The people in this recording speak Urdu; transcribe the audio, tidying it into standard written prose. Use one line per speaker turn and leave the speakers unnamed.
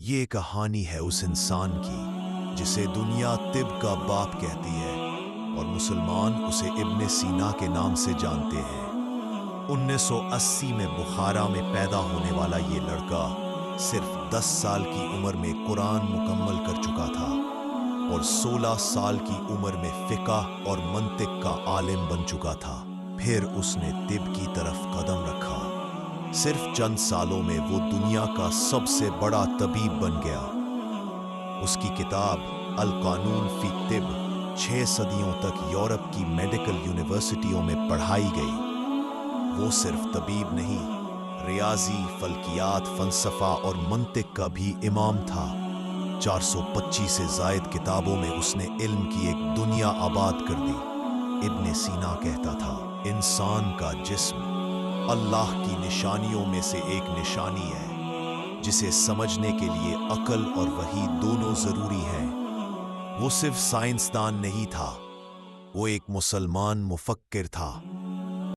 یہ کہانی ہے اس انسان کی جسے دنیا طب کا باپ کہتی ہے اور مسلمان اسے ابن سینا کے نام سے جانتے ہیں۔ 1980 میں بخارا میں پیدا ہونے والا یہ لڑکا صرف 10 سال کی عمر میں قرآن مکمل کر چکا تھا اور 16 سال کی عمر میں فقہ اور منطق کا عالم بن چکا تھا۔ پھر اس نے طب کی طرف قدم رکھا۔ صرف چند سالوں میں وہ دنیا کا سب سے بڑا طبیب بن گیا۔ اس کی کتاب القانون فی طب 6 صدیوں تک یورپ کی میڈیکل یونیورسٹیوں میں پڑھائی گئی۔ وہ صرف طبیب نہیں، ریاضی، فلکیات، فلسفہ اور منطق کا بھی امام تھا۔ 425 سے زائد کتابوں میں اس نے علم کی ایک دنیا آباد کر دی۔ ابن سینا کہتا تھا، انسان کا جسم اللہ کی نشانیوں میں سے ایک نشانی ہے جسے سمجھنے کے لیے عقل اور وحی دونوں ضروری ہیں۔ وہ صرف سائنسدان نہیں تھا، وہ ایک مسلمان مفکر تھا۔